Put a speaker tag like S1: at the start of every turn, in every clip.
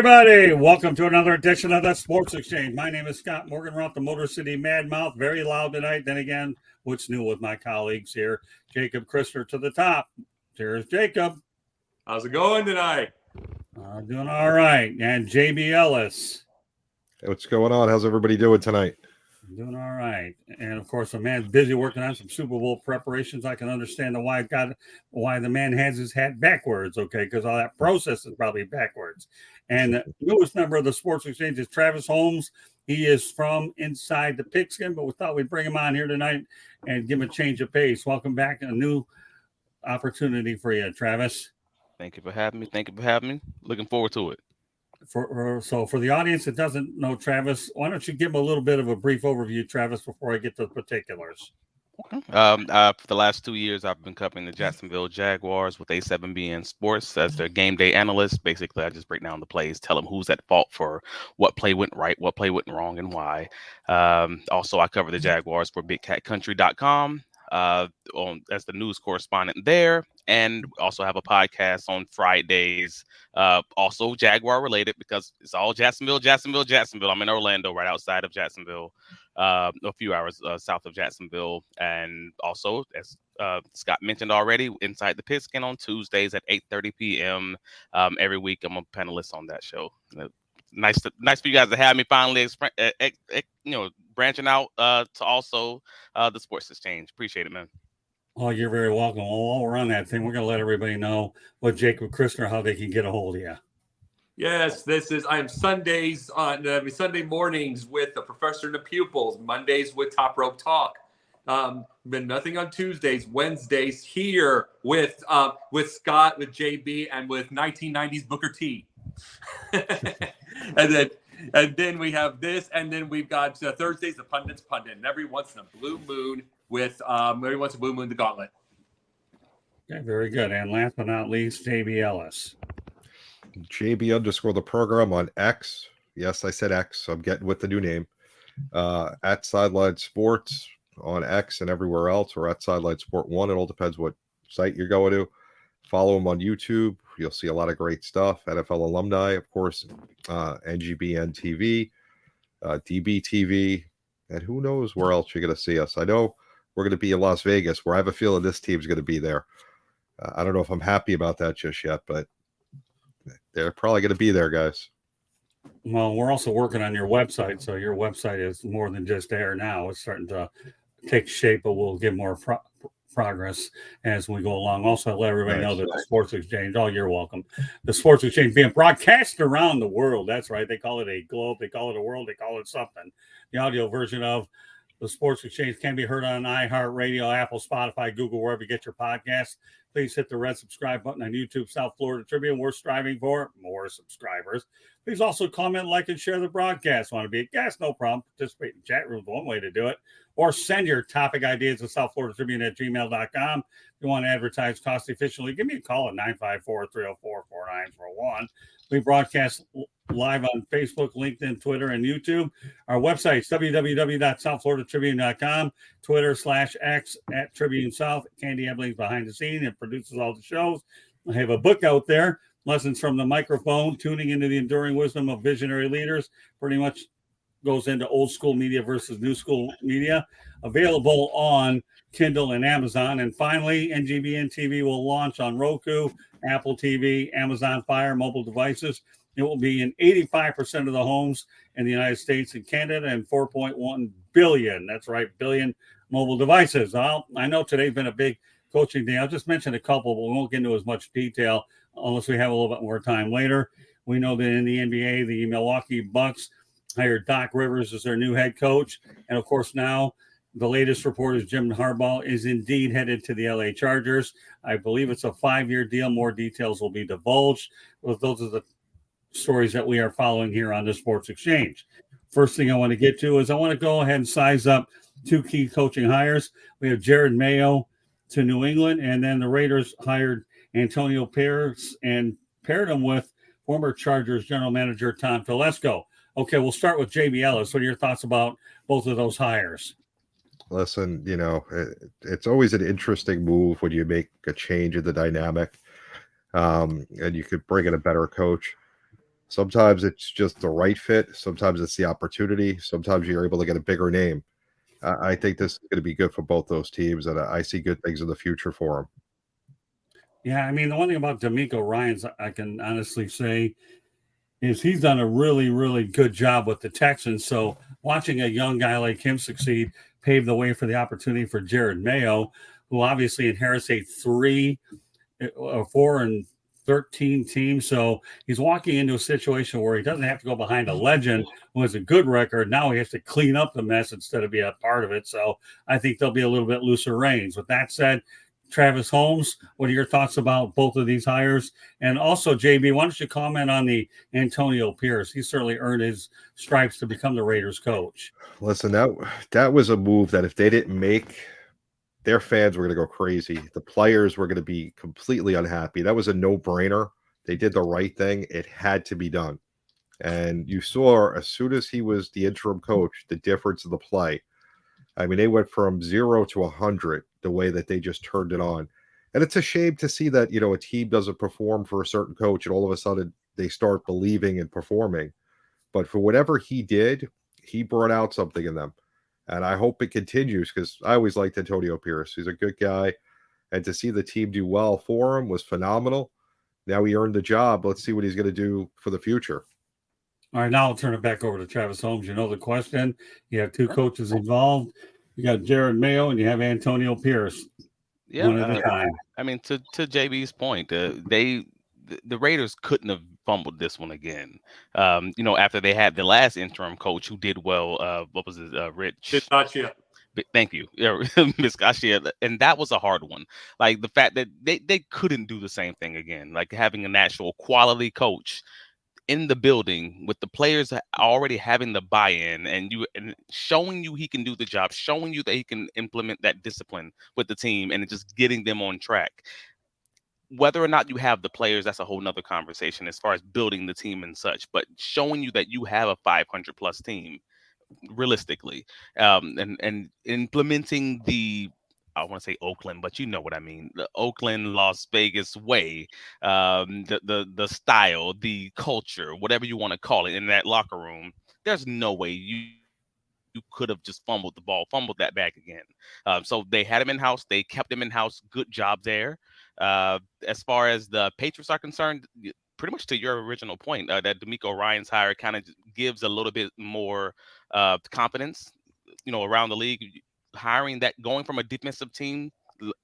S1: everybody. Welcome to another edition of the Sports Exchange. My name is Scott Morgan. We're off the Motor City Mad Mouth. Very loud tonight. Then again, what's new with my colleagues here? Jacob Christner to the top. Cheers, Jacob.
S2: How's it going tonight?
S1: Doing all right. And JB Ellis.
S3: Hey, what's going on? How's everybody doing tonight?
S1: Doing all right. And of course, the man's busy working on some Super Bowl preparations. I can understand why the man has his hat backwards, okay, because all that process is probably backwards. And the newest member of the Sports Exchange is Travis Holmes. He is from inside the pigskin, but we thought we'd bring him on here tonight and give him a change of pace. Welcome back. A new opportunity for you, Travis.
S4: Thank you for having me. Looking forward to it.
S1: So for the audience that doesn't know Travis, why don't you give him a little bit of a brief overview, Travis, before I get to the particulars?
S4: For the last 2 years, I've been covering the Jacksonville Jaguars with A7BN Sports as their game day analyst. Basically, I just break down the plays, tell them who's at fault for what play went right, what play went wrong, and why. Also, I cover the Jaguars for BigCatCountry.com. As the news correspondent there, and also have a podcast on Fridays, also Jaguar related, because it's all Jacksonville. I'm in Orlando, right outside of Jacksonville, a few hours south of Jacksonville. And also, as Scott mentioned already, Inside the Pigskin on Tuesdays at 8:30 p.m. Every week. I'm a panelist on that show. Nice for you guys to have me finally, branching out to also the Sports Exchange. Appreciate it, man.
S1: Oh, you're very welcome. Well, while we're on that thing, we're going to let everybody know what Jacob Christner, how they can get a hold of you.
S2: Yes, I am Sundays on Sunday mornings with the professor and the pupils, Mondays with Top Rope Talk. Been nothing on Tuesdays, Wednesdays here with Scott, with JB, and with 1990s Booker T. And then we have this, and then we've got Thursdays, the Pundit, and every once in a blue moon the Gauntlet.
S1: Okay, very good. And last but not least, JB Ellis.
S3: JB_ the program on X. Yes, I said X, so I'm getting with the new name. At Sideline Sports on X and everywhere else, or at Sideline Sport 1. It all depends what site you're going to. Follow him on YouTube. You'll see a lot of great stuff. NFL alumni, of course, NGBN TV, DB TV, and who knows where else you're going to see us. I know we're going to be in Las Vegas, where I have a feeling this team's going to be there. I don't know if I'm happy about that just yet, but they're probably going to be there, guys.
S1: Well, we're also working on your website, so your website is more than just air now. It's starting to take shape, but we'll get more progress as we go along. Also, let everybody know that the Sports Exchange, you're welcome. The Sports Exchange being broadcast around the world. That's right. They call it a globe. They call it a world. They call it something. The audio version of the Sports Exchange can be heard on iHeartRadio, Apple, Spotify, Google, wherever you get your podcasts. Please hit the red subscribe button on YouTube, South Florida Tribune. We're striving for more subscribers. Please also comment, like, and share the broadcast. Want to be a guest? No problem. Participate in chat rooms, one way to do it. Or send your topic ideas to southfloridatribune@gmail.com. If you want to advertise cost efficiently, give me a call at 954-304-4941. We broadcast live on Facebook, LinkedIn, Twitter, and YouTube. Our website is www.southfloridatribune.com, Twitter/X @TribuneSouth. Candy Ebling's behind the scene and produces all the shows. I have a book out there, Lessons from the Microphone, Tuning into the Enduring Wisdom of Visionary Leaders. Pretty much goes into old school media versus new school media. Available on Kindle and Amazon. And finally, NGBN TV will launch on Roku, Apple TV, Amazon Fire mobile devices. It will be in 85% of the homes in the United States and Canada, and 4.1 billion, that's right, billion mobile devices. I know today's been a big coaching day. I'll just mention a couple, but we won't get into as much detail unless we have a little bit more time later. We know that in the NBA, the Milwaukee Bucks hired Doc Rivers as their new head coach. And, of course, now the latest report is Jim Harbaugh is indeed headed to the LA Chargers. I believe it's a 5-year deal. More details will be divulged. Well, those are the stories that we are following here on the Sports Exchange. First thing I want to get to is I want to go ahead and size up two key coaching hires. We have Jerodmayo to New England, and then the Raiders hired Antoniopierce and paired him with former Chargers general manager Tomtelesco. Okay, we'll start with JB Ellis. What are your thoughts about both of those hires?
S3: Listen, it's always an interesting move when you make a change in the dynamic, and you could bring in a better coach. Sometimes it's just the right fit. Sometimes it's the opportunity. Sometimes you're able to get a bigger name. I think this is going to be good for both those teams, and I see good things in the future for them.
S1: Yeah, I mean, the one thing about DeMecoryans, I can honestly say, is he's done a really, really good job with the Texans. So watching a young guy like him succeed paved the way for the opportunity for jerodmayo, who obviously inherits a 4-13 team. So he's walking into a situation where he doesn't have to go behind a legend who has a good record. Now he has to clean up the mess instead of be a part of it. So I think there'll be a little bit looser reins. With that said, Travis Holmes, what are your thoughts about both of these hires? And also, JB, why don't you comment on the Antoniopierce? He certainly earned his stripes to become the Raiders coach.
S3: Listen, that was a move that if they didn't make, their fans were going to go crazy. The players were going to be completely unhappy. That was a no-brainer. They did the right thing. It had to be done. And you saw as soon as he was the interim coach, the difference in the play. I mean, they went from 0 to 100 the way that they just turned it on. And it's a shame to see that, a team doesn't perform for a certain coach and all of a sudden they start believing and performing. But for whatever he did, he brought out something in them. And I hope it continues because I always liked Antoniopierce. He's a good guy. And to see the team do well for him was phenomenal. Now he earned the job. Let's see what he's going to do for the future.
S1: All right, now I'll turn it back over to Travis Holmes. You know the question. You have two coaches involved. You got jerodmayo and you have Antoniopierce.
S4: Yeah,
S1: one at a time.
S4: I mean, to JB's point, the Raiders couldn't have fumbled this one again. After they had the last interim coach who did well. What was it?
S2: Bissachia.
S4: Thank you, maxxcrosby, and that was a hard one. Like the fact that they couldn't do the same thing again. Like having an actual quality coach in the building with the players already having the buy-in and showing you he can do the job, showing you that he can implement that discipline with the team and just getting them on track. Whether or not you have the players, that's a whole nother conversation as far as building the team and such, but showing you that you have a 500 plus team realistically, and implementing I want to say Oakland, but you know what I mean. The Oakland, Las Vegas way, the style, the culture, whatever you want to call it in that locker room. There's no way you could have just fumbled that bag again. So they had him in-house. They kept him in-house. Good job there. As far as the Patriots are concerned, pretty much to your original point, that DeMecoryans hire kind of gives a little bit more confidence, around the league. Going from a defensive team,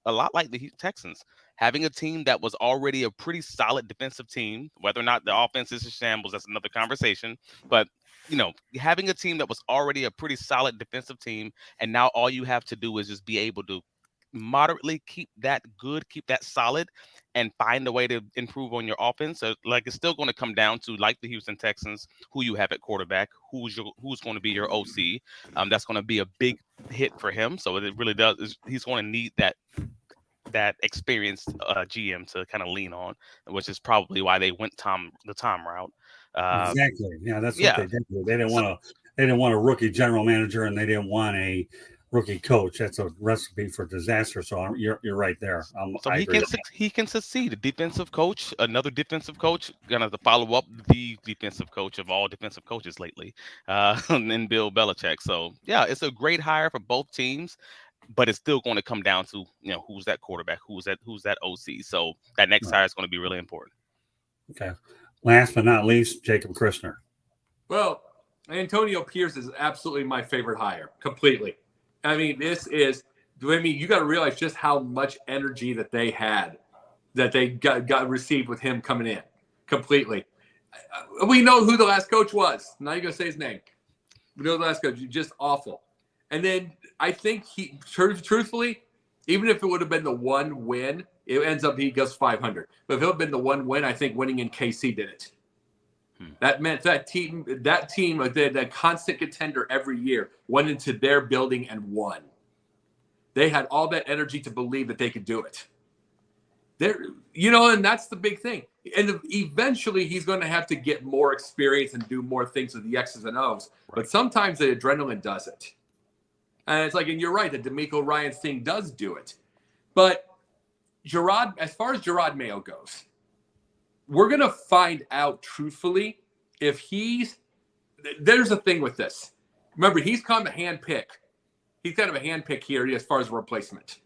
S4: a lot like the Texans, having a team that was already a pretty solid defensive team, whether or not the offense is a shambles, that's another conversation. But, having a team that was already a pretty solid defensive team, and now all you have to do is just be able to moderately keep that good, keep that solid, and find a way to improve on your offense. So, it's still going to come down to, like the Houston Texans, who you have at quarterback, who's going to be your OC. That's going to be a big hit for him. So it really does. He's going to need that experienced GM to kind of lean on, which is probably why they went the Tom route.
S1: Exactly. Yeah, that's what they did. They didn't want a rookie general manager, and they didn't want a rookie coach. That's a recipe for disaster. So you're right there.
S4: So he can succeed. A defensive coach, another defensive coach, gonna follow up the defensive coach of all defensive coaches lately, and Bill Belichick. So yeah, it's a great hire for both teams, but it's still going to come down to who's that quarterback, who's that OC. So that next hire is going to be really important.
S1: Okay. Last but not least, Jacob Christner.
S2: Well, Antoniopierce is absolutely my favorite hire, completely. I mean, you got to realize just how much energy that they had, that they got received with him coming in completely. We know who the last coach was. Now you're going to say his name. We know the last coach, just awful. And then I think truthfully, even if it would have been the one win, it ends up he goes 500. But if it would have been the one win, I think winning in KC did it. That meant that team, that constant contender every year, went into their building and won. They had all that energy to believe that they could do it. And that's the big thing. And eventually he's going to have to get more experience and do more things with the X's and O's. Right. But sometimes the adrenaline does it. And it's and you're right, the DeMecoryans thing does do it. But as far as jerodmayo goes, we're going to find out truthfully there's a thing with this. Remember, he's kind of a hand pick. He's kind of a hand pick here as far as replacement.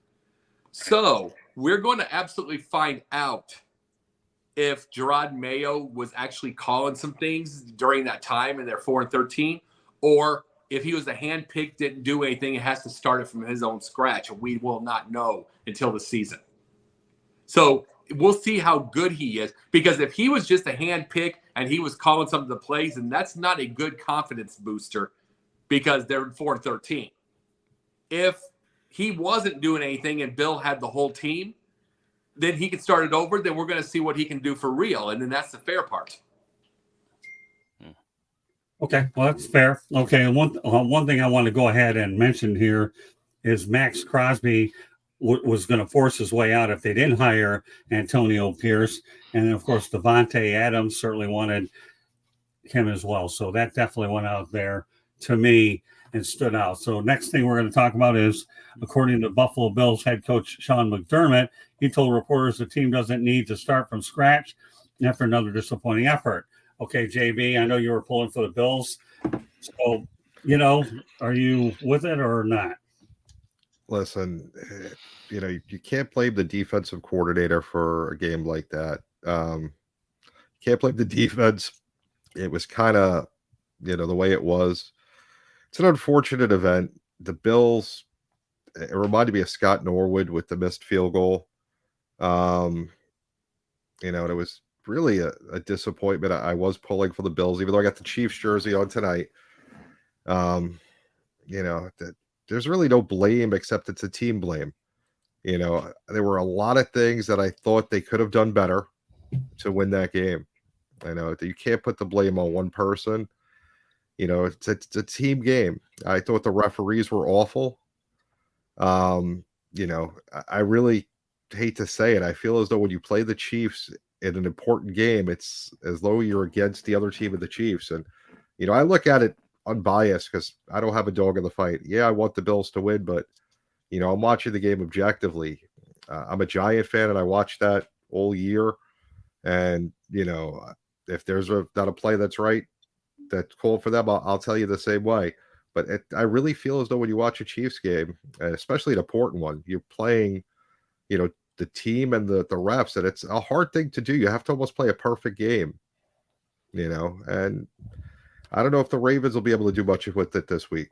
S2: So we're going to absolutely find out if jerodmayo was actually calling some things during that time and they're 4-13, or if he was a hand pick, didn't do anything, and has to start it from his own scratch. And we will not know until the season. So we'll see how good he is, because if he was just a hand pick and he was calling some of the plays, and that's not a good confidence booster because they're 4-13. If he wasn't doing anything and Bill had the whole team, then he can start it over. Then we're going to see what he can do for real. And then that's the fair part.
S1: Okay, well, that's fair. Okay, and one thing I want to go ahead and mention here is maxxcrosby was going to force his way out if they didn't hire antoniopierce. And then, of course, devanteadams certainly wanted him as well. So that definitely went out there to me and stood out. So next thing we're going to talk about is, according to Buffalo Bills head coach Seanmcdermott, he told reporters the team doesn't need to start from scratch after another disappointing effort. Okay, JB, I know you were pulling for the Bills. So, are you with it or not?
S3: Listen, you can't blame the defensive coordinator for a game like that. Can't blame the defense. It was kind of, the way it was. It's an unfortunate event. The Bills, it reminded me of Scott Norwood with the missed field goal. And it was really a disappointment. I was pulling for the Bills, even though I got the Chiefs jersey on tonight. There's really no blame except it's a team blame. There were a lot of things that I thought they could have done better to win that game. I know that you can't put the blame on one person. It's a team game. I thought the referees were awful. I really hate to say it. I feel as though when you play the Chiefs in an important game, it's as though you're against the other team of the Chiefs. And, I look at it unbiased because I don't have a dog in the fight. Yeah, I want the Bills to win, but, I'm watching the game objectively. I'm a Giant fan, and I watched that all year. And, if there's not a play that's right, that's called for them, I'll tell you the same way. But I really feel as though when you watch a Chiefs game, especially an important one, you're playing, the team and the refs, and it's a hard thing to do. You have to almost play a perfect game, and I don't know if the Ravens will be able to do much with it this week.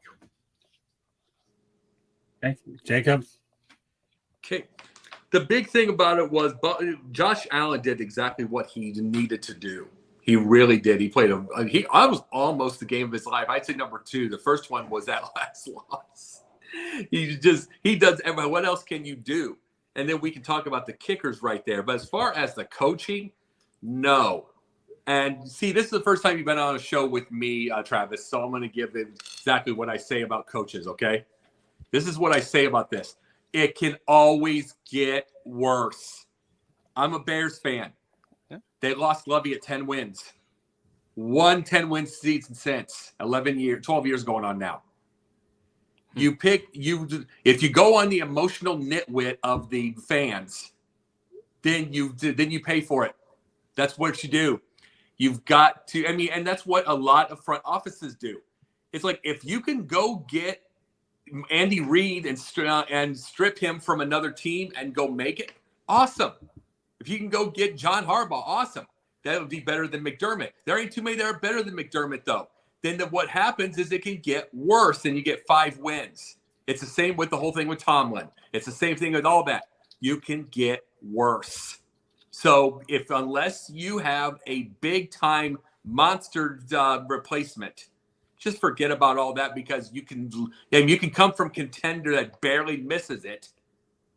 S1: Okay, Jacob?
S2: Okay. The big thing about it was Josh Allen did exactly what he needed to do. He really did. He played I was almost the game of his life. I'd say number 2. The first one was that last loss. He does everything. What else can you do? And then we can talk about the kickers right there. But as far as the coaching, no. And see, this is the first time you've been on a show with me, Travis. So I'm going to give exactly what I say about coaches, okay? This is what I say about this. It can always get worse. I'm a Bears fan. They lost Lovey at 10 wins. 10-win season since 12 years going on now. If you go on the emotional nitwit of the fans, then you pay for it. That's what you do. You've got to, and that's what a lot of front offices do. It's like, if you can go get Andy Reid and strip him from another team and go make it, awesome. If you can go get John Harbaugh, awesome. That would be better than McDermott. There ain't too many that are better than McDermott, though. Then what happens is it can get worse, and you get 5 wins. It's the same with the whole thing with Tomlin. It's the same thing with all that. You can get worse. So unless you have a big-time monster replacement, just forget about all that, because you can come from contender that barely misses it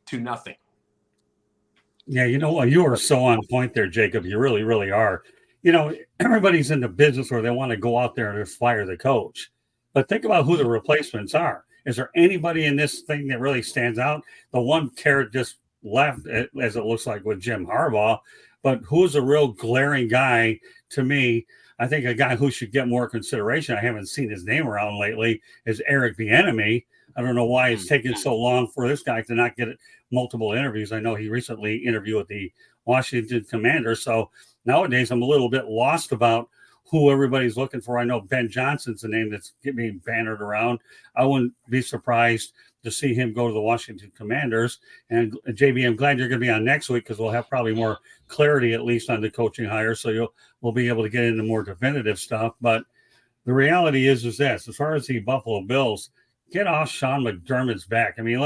S2: to nothing.
S1: Yeah, you are so on point there, Jacob. You really, really are. Everybody's in the business where they want to go out there and just fire the coach. But think about who the replacements are. Is there anybody in this thing that really stands out? The one carrot just left, as it looks like, with Jim Harbaugh. But who's a real glaring guy to me? I think a guy who should get more consideration, I haven't seen his name around lately, is Eric Bieniemy. I don't know why it's taken so long for this guy to not get multiple interviews. I know he recently interviewed with the Washington Commanders. So nowadays I'm a little bit lost about who everybody's looking for. I know Ben Johnson's the name that's being bannered around. I wouldn't be surprised to see him go to the Washington Commanders. And JB, I'm glad you're going to be on next week because we'll have probably more clarity, at least on the coaching hire. So we'll be able to get into more definitive stuff. But the reality is this: as far as the Buffalo Bills, get off Sean McDermott's back. I mean,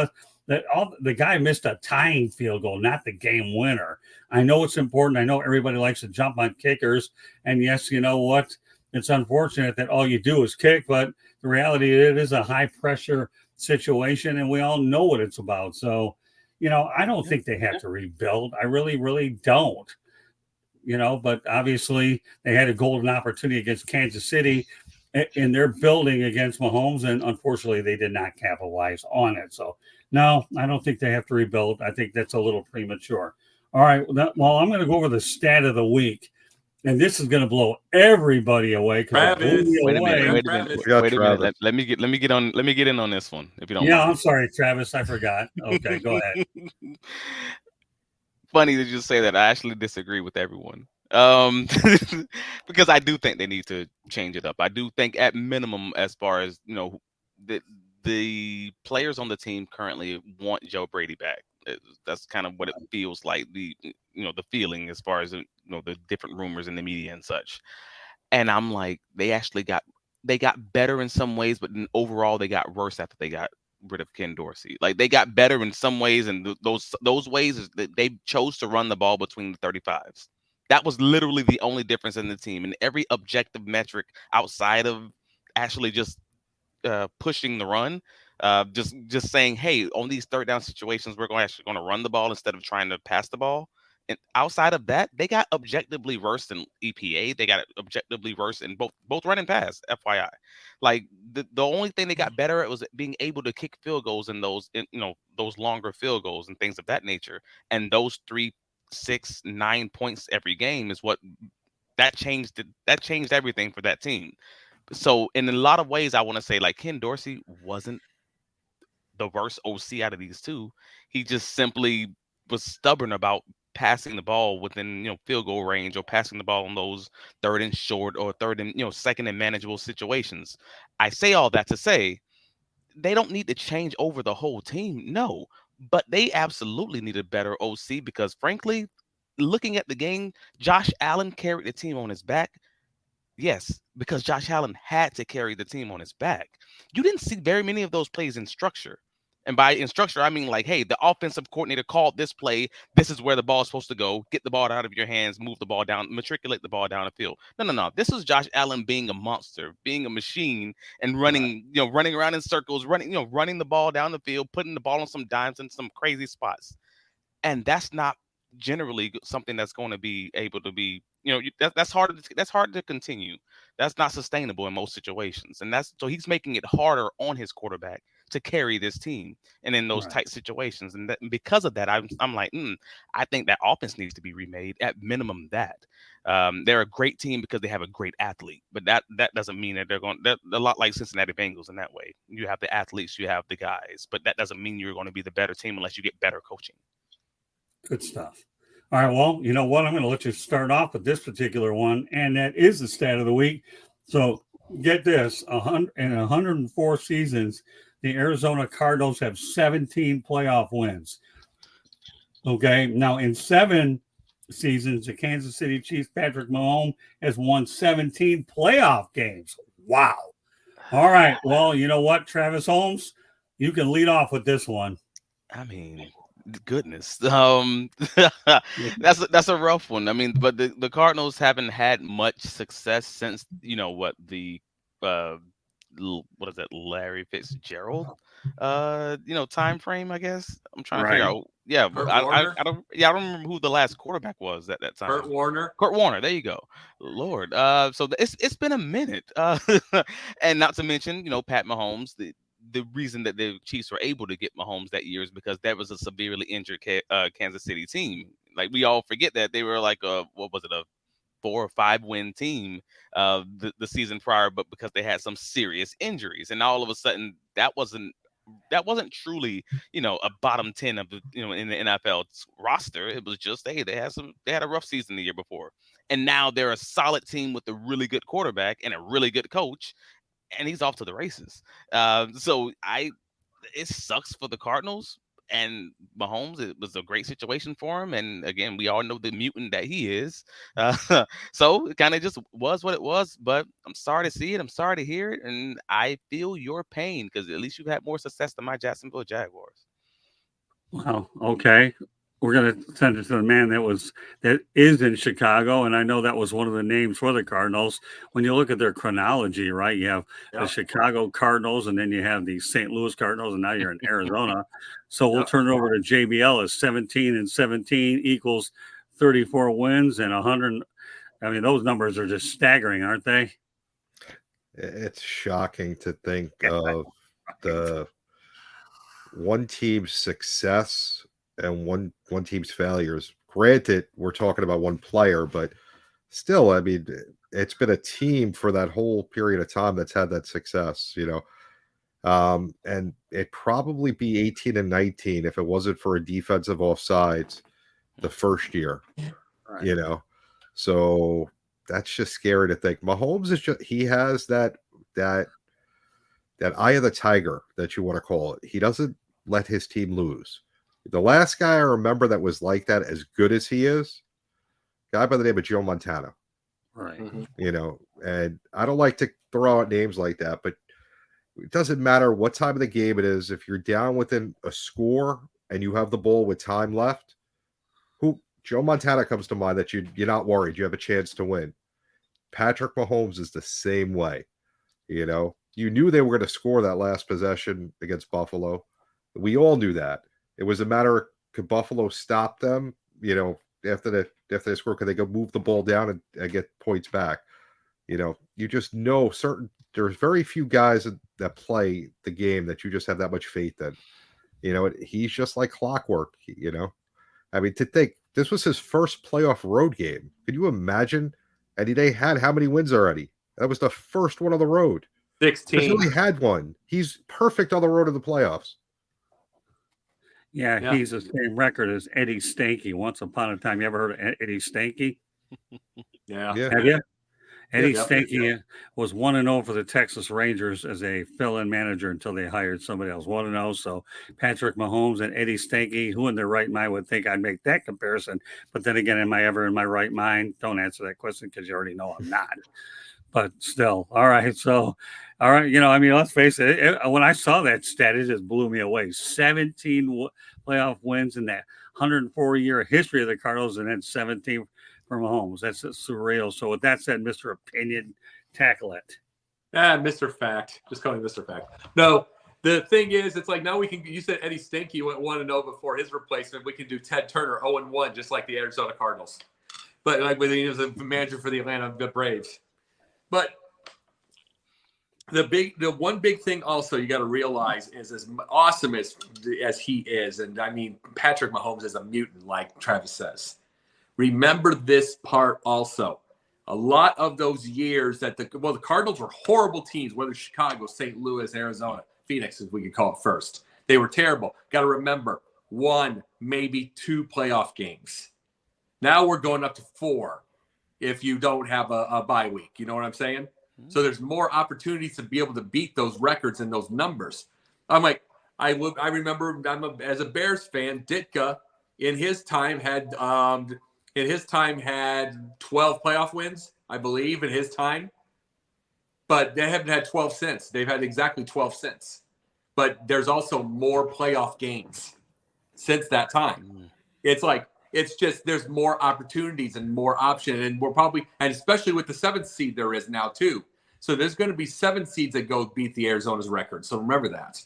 S1: the guy missed a tying field goal, not the game winner. I know it's important. I know everybody likes to jump on kickers. And yes, you know what? It's unfortunate that all you do is kick, but the reality it is a high pressure situation, and we all know what it's about. So, I don't think they have to rebuild. I really, really don't. But obviously they had a golden opportunity against Kansas City in their building against Mahomes, and unfortunately they did not capitalize on it. So no, I don't think they have to rebuild. I think that's a little premature. All right, well, I'm going to go over the stat of the week, and this is going to blow everybody away.
S2: Travis,
S4: wait a minute.
S3: Travis.
S4: Let me get in on this one, if you don't
S1: mind.
S4: mind.
S1: I'm sorry, Travis, I forgot. Okay, go ahead.
S4: Funny that you say that. I actually disagree with everyone. Because I do think they need to change it up. I do think at minimum, as far as the players on the team currently want Joe Brady back. That's kind of what it feels like. The feeling as far as the different rumors in the media and such. And I'm like, they got better in some ways, but then overall they got worse after they got rid of Ken Dorsey. Like, they got better in some ways, and those ways is that they chose to run the ball between the 35s. That was literally the only difference in the team. And every objective metric outside of actually just pushing the run, just saying, hey, on these third down situations, we're going to run the ball instead of trying to pass the ball. And outside of that, they got objectively worse in EPA. They got objectively worse in both run and pass, FYI. Like, the only thing they got better at was being able to kick field goals in those longer field goals and things of that nature. And those 3, 6, 9 points every game is what that changed everything for that team. So in a lot of ways, I want to say, like, Ken Dorsey wasn't the worst OC out of these two. He just simply was stubborn about passing the ball within field goal range, or passing the ball on those third and short or third and second and manageable situations. I say all that to say they don't need to change over the whole team, no, but they absolutely need a better OC, because frankly, looking at the game, Josh Allen carried the team on his back. Yes, because Josh Allen had to carry the team on his back. You didn't see very many of those plays in structure. And by in structure, I mean, like, hey, the offensive coordinator called this play. This is where the ball is supposed to go. Get the ball out of your hands, move the ball down, matriculate the ball down the field. No. This is Josh Allen being a monster, being a machine, and running, running around in circles, running the ball down the field, putting the ball on some dimes in some crazy spots. And that's not generally something that's going to be able to be, that's hard to continue. That's not sustainable in most situations. And so he's making it harder on his quarterback to carry this team and in those tight situations. And because of that, I'm like, I think that offense needs to be remade, at minimum that. They're a great team because they have a great athlete, but that doesn't mean that they're a lot like Cincinnati Bengals in that way. You have the athletes, you have the guys, but that doesn't mean you're going to be the better team unless you get better coaching.
S1: Good stuff. All right, well, you know what? I'm going to let you start off with this particular one, and that is the stat of the week. So get this, in 104 seasons, the Arizona Cardinals have 17 playoff wins. Okay, now in 7 seasons, the Kansas City Chiefs, Patrick Mahomes, has won 17 playoff games. Wow. All right, well, you know what, Travis Holmes? You can lead off with this one.
S4: I mean, goodness. That's a rough one. I mean, but the Cardinals haven't had much success since the what is that, Larry Fitzgerald time frame, I guess. I'm trying to figure out. Yeah, but I don't remember who the last quarterback was at that time.
S2: Kurt
S4: Warner, there you go. Lord. So it's been a minute. And not to mention, Pat Mahomes, the reason that the Chiefs were able to get Mahomes that year is because that was a severely injured Kansas City team. Like, we all forget that they were like a 4 or 5 win team the season prior, but because they had some serious injuries, and all of a sudden that wasn't truly a bottom 10 of the in the NFL roster. It was just, hey, they had a rough season the year before, And now they're a solid team with a really good quarterback and a really good coach, and he's off to the races. It sucks for the Cardinals and Mahomes. It was a great situation for him, and again, we all know the mutant that he is. So it kind of just was what it was. But I'm sorry to see it. I'm sorry to hear it, and I feel your pain because at least you've had more success than my Jacksonville Jaguars.
S1: Well, okay. We're going to send it to the man that is in Chicago, and I know that was one of the names for the Cardinals. When you look at their chronology, right, you have the Chicago Cardinals, and then you have the St. Louis Cardinals, and now you're in Arizona. So we'll turn it over to JBL as 17-17 equals 34 wins and 100. I mean, those numbers are just staggering, aren't they?
S3: It's shocking to think of the one team's success and one team's failures. Granted, we're talking about one player, but still, I mean, it's been a team for that whole period of time that's had that success, and it'd probably be 18-19 if it wasn't for a defensive offsides the first year,
S1: Right.
S3: So that's just scary to think. Mahomes he has that eye of the tiger that you want to call it. He doesn't let his team lose. The last guy I remember that was like that, as good as he is, a guy by the name of Joe Montana.
S1: Right.
S3: And I don't like to throw out names like that, but it doesn't matter what time of the game it is. If you're down within a score and you have the ball with time left, Joe Montana comes to mind that you're not worried. You have a chance to win. Patrick Mahomes is the same way. You knew they were going to score that last possession against Buffalo. We all knew that. It was a matter of, could Buffalo stop them? After they score, could they go move the ball down and get points back? You just know there's very few guys that play the game that you just have that much faith in. He's just like clockwork. I mean, to think this was his first playoff road game. Could you imagine? And they had how many wins already? That was the first one on the road.
S2: 16.
S3: He's only had one. He's perfect on the road to the playoffs.
S1: Yeah, he's the same record as Eddie Stanky. Once upon a time, you ever heard of Eddie Stanky?
S2: Yeah.
S1: Have you? Eddie Stanky was 1-0 for the Texas Rangers as a fill-in manager until they hired somebody else. 1-0. So Patrick Mahomes and Eddie Stanky, who in their right mind would think I'd make that comparison? But then again, am I ever in my right mind? Don't answer that question because you already know I'm not. But still, all right. So, all right. Let's face it. When I saw that stat, it just blew me away. 17 playoff wins in that 104-year history of the Cardinals, and then 17 for Mahomes. That's surreal. So with that said, Mr. Opinion, tackle it.
S2: Mr. Fact. Just call me Mr. Fact. No, the thing is, it's like now we can. You said Eddie Stanky went 1-0 before his replacement. We can do Ted Turner 0-1, just like the Arizona Cardinals. But like when he was a manager for the Atlanta Braves. But the one big thing also you got to realize is as awesome as he is, and I mean Patrick Mahomes is a mutant, like Travis says. Remember this part also. A lot of those years that the Cardinals were horrible teams, whether Chicago, St. Louis, Arizona, Phoenix, as we could call it first. They were terrible. Got to remember, 1, maybe 2 playoff games. Now we're going up to 4 if you don't have a bye week. You know what I'm saying? Mm-hmm. So there's more opportunities to be able to beat those records and those numbers. I'm like, I remember as a Bears fan, Ditka in his time had 12 playoff wins, I believe, in his time. But they haven't had 12 since. They've had exactly 12 since. But there's also more playoff games since that time. It's just there's more opportunities and more option. And and especially with the 7th seed there is now too. So there's going to be 7 seeds that go beat the Arizona's record. So remember that.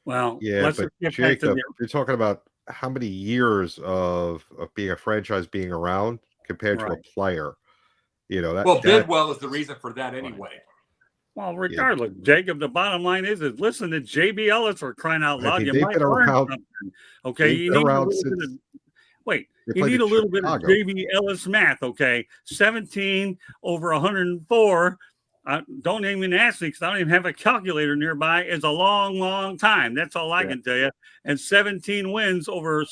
S1: Well,
S3: yeah, but Jacob, you're talking about how many years of being a franchise being around compared to a player.
S2: Bidwell is the reason for that anyway.
S1: Well, regardless, Jacob, the bottom line is listen to JB Ellis for crying out loud.
S3: You might learn something.
S1: Okay, you need a little bit of JB Ellis math. Okay, 17 over 104. Don't even ask me because I don't even have a calculator nearby. Is a long, long time. That's all I can tell you. And 17 wins over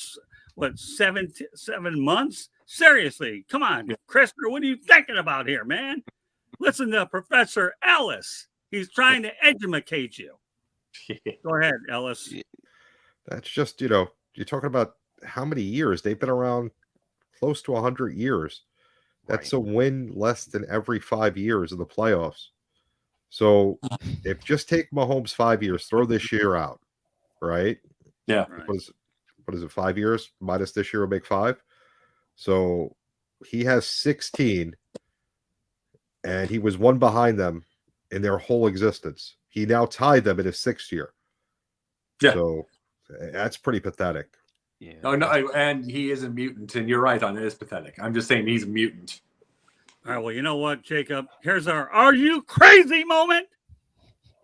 S1: 7 months, Seriously, come on, Christopher, what are you thinking about here, man? Listen to Professor Ellis. He's trying to educate you. Go ahead, Ellis.
S3: That's just, you're talking about how many years they've been around, close to 100 years. That's a win less than every 5 years in the playoffs. So if just take Mahomes 5 years, throw this year out, right?
S2: Yeah.
S1: Right.
S3: What is it? 5 years minus this year will make 5. So he has 16, and he was one behind them in their whole existence. He now tied them in his 6th year.
S2: Yeah.
S3: So that's pretty pathetic.
S4: Yeah.
S2: Oh no, and he is a mutant, and you're right on it. It's pathetic. I'm just saying he's a mutant.
S1: All right, well, you know what, Jacob? Here's our "Are you crazy?" moment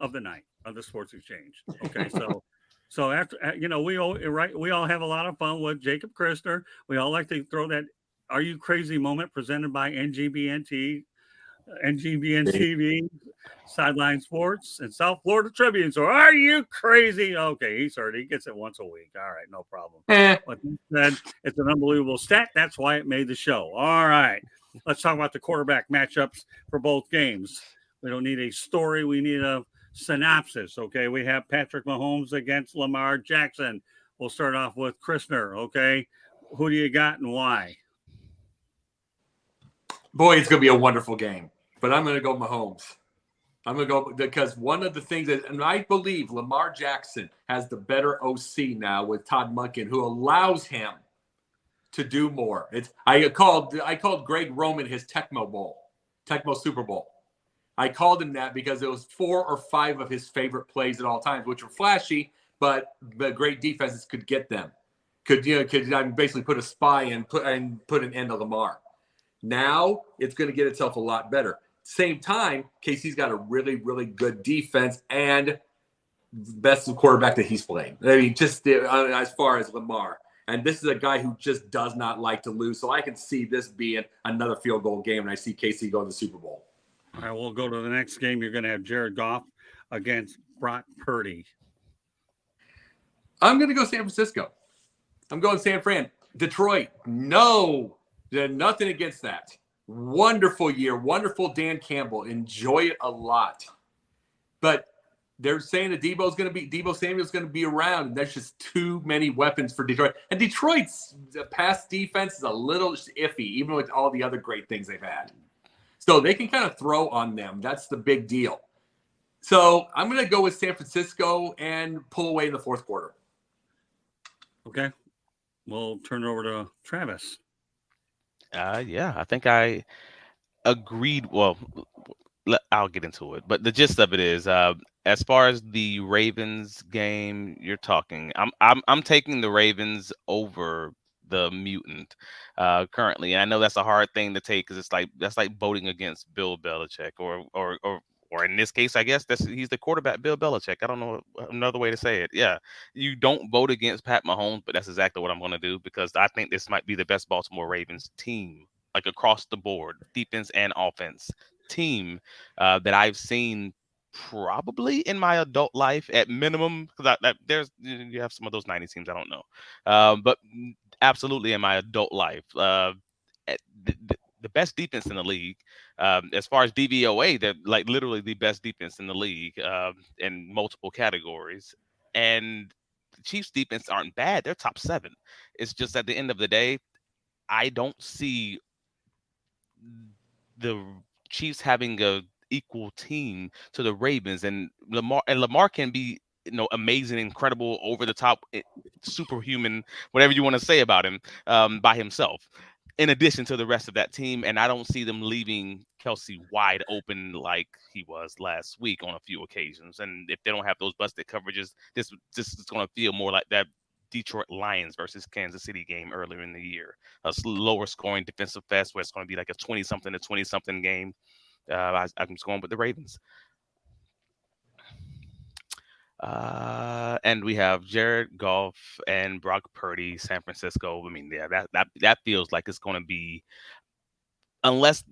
S1: of the night of the Sports Exchange. Okay, so after we all have a lot of fun with Jacob Christner. We all like to throw that "Are you crazy?" moment presented by NGBN TV, Sideline Sports, and South Florida Tribune. So, are you crazy? Okay, he's heard. He gets it once a week. All right, no problem. But he said it's an unbelievable stat. That's why it made the show. All right, let's talk about the quarterback matchups for both games. We don't need a story. We need a synopsis. Okay, we have Patrick Mahomes against Lamarjackson. We'll start off with Christner. Okay, who do you got and why?
S2: Boy, it's going to be a wonderful game. But I'm going to go Mahomes. I'm going to go because one of the things that, and I believe Lamarjackson has the better OC now with Toddmonken, who allows him to do more. I called Greg Roman his Tecmo Super Bowl. I called him that because it was 4 or 5 of his favorite plays at all times, which were flashy, but the great defenses could get them. Could basically put a spy and put an end to Lamar. Now it's going to get itself a lot better. Same time, KC's got a really, really good defense and best quarterback that he's playing. I mean, just as far as Lamar. And this is a guy who just does not like to lose. So I can see this being another field goal game, and I see KC going to the Super Bowl.
S1: All right, we'll go to the next game. You're going to have Jaredgoff against Brock Purdy.
S2: I'm going to go San Francisco. I'm going San Fran. Detroit, no. Nothing against that. Wonderful year. Wonderful Dan Campbell. Enjoy it a lot. But they're saying that Debo Samuel's going to be around, and there's just too many weapons for Detroit. And Detroit's pass defense is a little iffy, even with all the other great things they've had. So they can kind of throw on them. That's the big deal. So I'm going to go with San Francisco and pull away in the 4th quarter.
S1: Okay. We'll turn it over to Travis.
S4: Yeah, I think I agreed. Well, I'll get into it, but the gist of it is, as far as the Ravens game you're talking, I'm taking the Ravens over the mutant currently, and I know that's a hard thing to take because that's like voting against Bill Belichick, or in this case, I guess he's the quarterback, Bill Belichick. I don't know another way to say it. Yeah, you don't vote against Pat Mahomes, but that's exactly what I'm going to do because I think this might be the best Baltimore Ravens team, like across the board, defense and offense team that I've seen probably in my adult life at minimum. Because you have some of those 90s teams I don't know, but absolutely in my adult life, the best defense in the league. As far as DVOA, they're like literally the best defense in the league in multiple categories. And the Chiefs defense aren't bad. They're top 7. It's just at the end of the day, I don't see the Chiefs having a equal team to the Ravens, and Lamar can be amazing, incredible, over the top, superhuman, whatever you want to say about him by himself, in addition to the rest of that team. And I don't see them leaving Kelsey wide open like he was last week on a few occasions. And if they don't have those busted coverages, this is going to feel more like that Detroit Lions versus Kansas City game earlier in the year, a lower scoring defensive fest where it's going to be like a 20-something to 20-something game. I'm just going with the Ravens. And we have Jared Goff and Brock Purdy, San Francisco. I mean, yeah, that feels like it's going to be, unless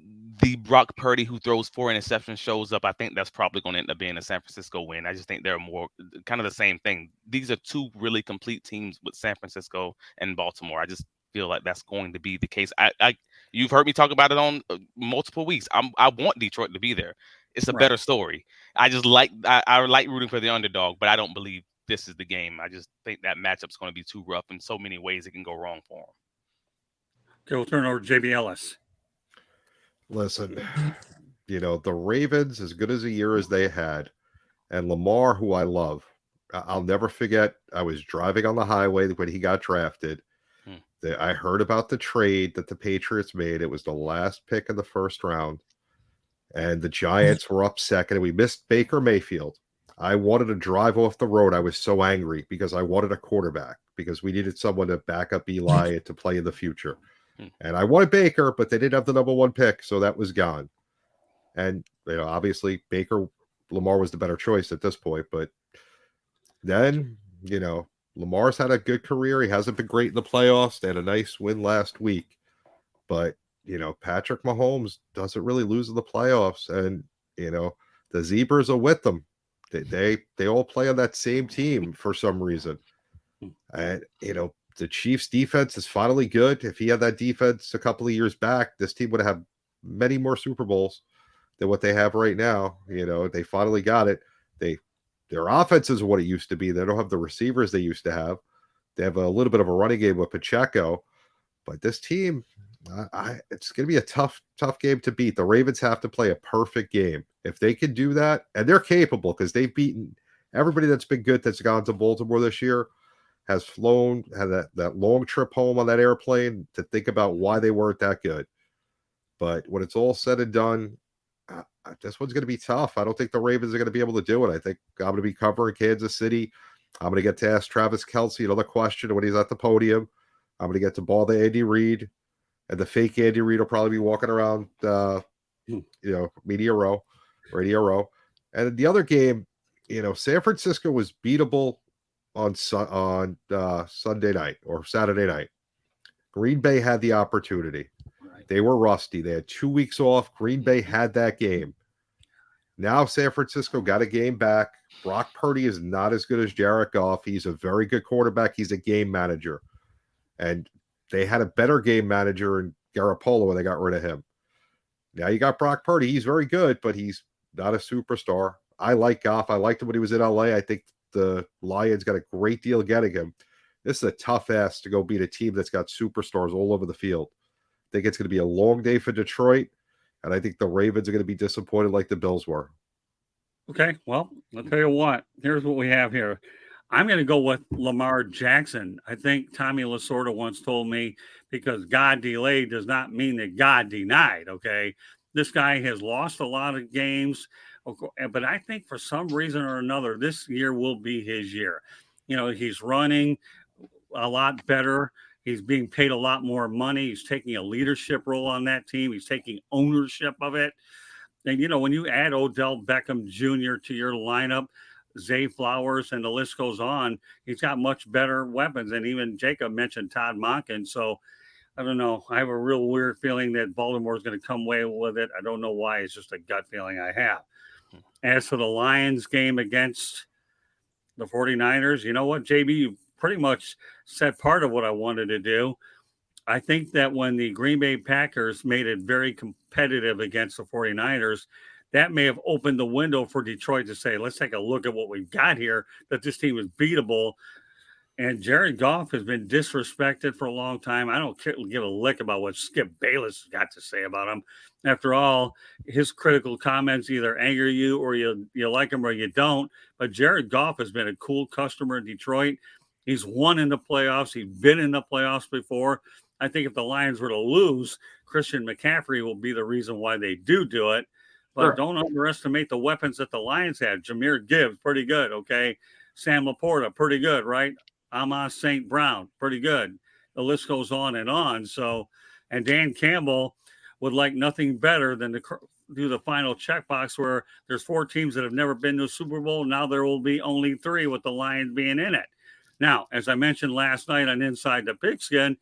S4: the Brock Purdy who throws 4 interceptions shows up, I think that's probably going to end up being a San Francisco win. I just think they're more kind of the same thing. These are 2 really complete teams with San Francisco and Baltimore. I just feel like that's going to be the case. You've heard me talk about it on multiple weeks. I want Detroit to be there. It's a better story. I like rooting for the underdog, but I don't believe this is the game. I just think that matchup's going to be too rough in so many ways it can go wrong for them.
S1: Okay, we'll turn over to JB Ellis.
S3: Listen, the Ravens, as good as a year as they had, and Lamar, who I love, I'll never forget. I was driving on the highway when he got drafted. I heard about the trade that the Patriots made. It was the last pick in the first round, and the Giants were up second, and we missed Baker Mayfield. I wanted to drive off the road. I was so angry because I wanted a quarterback, because we needed someone to back up Eli to play in the future. And I wanted Baker, but they didn't have the number one pick, so that was gone. And obviously Lamar was the better choice at this point. But then, Lamar's had a good career. He hasn't been great in the playoffs. They had a nice win last week. But, Patrick Mahomes doesn't really lose in the playoffs. And, the Zebras are with them. They all play on that same team for some reason. And, the Chiefs' defense is finally good. If he had that defense a couple of years back, this team would have many more Super Bowls than what they have right now. They finally got it. Their offense is what it used to be. They don't have the receivers they used to have. They have a little bit of a running game with Pacheco. But this team, it's going to be a tough game to beat. The Ravens have to play a perfect game. If they can do that, and they're capable, because they've beaten everybody that's been good that's gone to Baltimore this year, has flown, had that long trip home on that airplane to think about why they weren't that good. But when it's all said and done, this one's going to be tough. I don't think the Ravens are going to be able to do it. I think I'm going to be covering Kansas City. I'm going to get to ask Travis Kelce another question when he's at the podium. I'm going to get to bother Andy Reid, and the fake Andy Reid will probably be walking around, Radio Row. And the other game, San Francisco was beatable on Sunday night or Saturday night. Green Bay had the opportunity. They were rusty. They had 2 weeks off. Green Bay had that game. Now San Francisco got a game back. Brock Purdy is not as good as Jaredgoff. He's a very good quarterback. He's a game manager. And they had a better game manager in Garoppolo when they got rid of him. Now you got Brock Purdy. He's very good, but he's not a superstar. I like Goff. I liked him when he was in LA. I think the Lions got a great deal getting him. This is a tough ass to go beat a team that's got superstars all over the field. I think it's going to be a long day for Detroit, and I think the Ravens are going to be disappointed like the Bills were.
S1: Okay, well, I'll tell you what. Here's what we have here. I'm going to go with Lamarjackson. I think Tommy Lasorda once told me, because God delayed does not mean that God denied, okay? This guy has lost a lot of games, but I think for some reason or another, this year will be his year. He's running a lot better. He's being paid a lot more money. He's taking a leadership role on that team. He's taking ownership of it. And, when you add Odell Beckham Jr. to your lineup, Zay Flowers, and the list goes on, he's got much better weapons. And even Jacob mentioned toddmonken. So, I don't know. I have a real weird feeling that Baltimore is going to come away with it. I don't know why. It's just a gut feeling I have. As for the Lions game against the 49ers, you know what, JB, you pretty much said part of what I wanted to do. I think that when the Green Bay Packers made it very competitive against the 49ers, that may have opened the window for Detroit to say, let's take a look at what we've got here, that this team is beatable. And Jared Goff has been disrespected for a long time. I don't give a lick about what Skip Bayless has got to say about him. After all, his critical comments either anger you or you like him or you don't. But Jared Goff has been a cool customer in Detroit. He's won in the playoffs. He's been in the playoffs before. I think if the Lions were to lose, Christian McCaffrey will be the reason why they do it. But Don't underestimate the weapons that the Lions had. Jahmyr Gibbs, pretty good, okay? Sam Laporta, pretty good, right? Amos St. Brown, pretty good. The list goes on and on. So, and Dan Campbell would like nothing better than to do the final checkbox where there's 4 teams that have never been to a Super Bowl. Now there will be only 3 with the Lions being in it. Now, as I mentioned last night on Inside the Pigskin,